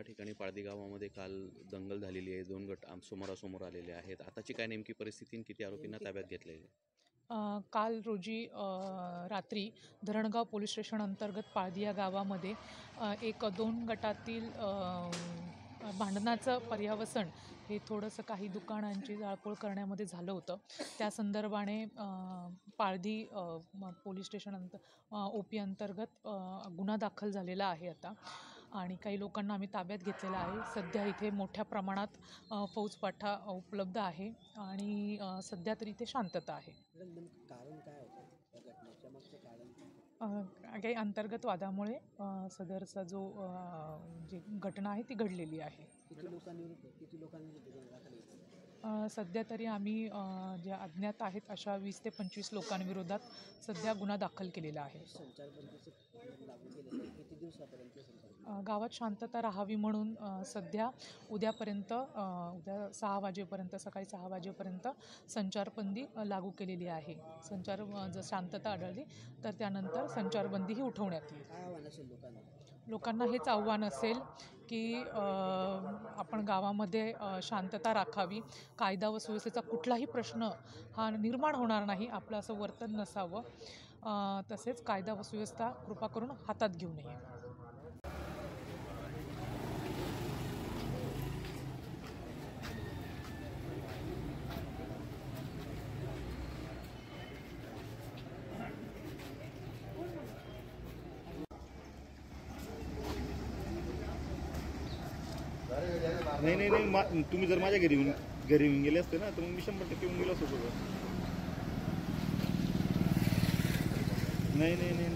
ठिकाणी पाळदी गावामध्ये काल दंगल झालेली आहे। 2 गट समोरासमोर आलेले आहेत। आताची काय नेमकी परिस्थिती आणि किती आरोपींना ताब्यात घेतलेले आहे? काल रोजी रात्री धरणगाव पोलीस स्टेशन अंतर्गत पाळदी या गावामध्ये 2 गटातील भांडणाचं पर्यावसन हे थोडंसं काही दुकानांची जाळपोळ करण्यामध्ये झालं होतं। त्या संदर्भाने पाळदी पोलीस स्टेशन OP अंतर्गत गुन्हा दाखल झालेला आहे आता, आणि काही लोकांना आम्ही ताब्यात घेतलेला आहे। सध्या इथे मोठ्या प्रमाणात फौजपाठा उपलब्ध आहे आणि सध्या तरी इथे शांतता आहे। कारण काय होतं या घटनेच्या मागचं कारण? काही अंतर्गत वादामुळे सदरचा जो जी घटना आहे ती घडलेली आहे। किती लोकांनी सध्या तरी आम्ही ज्या अज्ञात आहेत अशा 20 ते 25 लोकांविरोधात सध्या गुन्हा दाखल केलेला आहे। संचारबंदीचं लागू केलेलं आहे, किती दिवसापर्यंत गावात शांतता राहावी म्हणून सध्या उद्यापर्यंत उद्या 6 वाजेपर्यंत सकाळी 6 वाजेपर्यंत संचारबंदी लागू केलेली आहे। जर शांतता आढळली तर त्यानंतर संचारबंदीही उठवण्यात येईल। काय आव्हान असेल लोकांना हेच आव्हान असेल की आपण गावामध्ये शांतता राखावी, कायदा व सुव्यवस्थेचा कुठलाही प्रश्न हा निर्माण होणार नाही, आपलं असं वर्तन नसावं, तसेच कायदा व सुव्यवस्था कृपा करून हातात घेऊ नये। नाही तुम्ही जर माझ्या घरी येऊन गेले असते ना तर मग मी 100% येऊन गेलो असतो। नाही नाही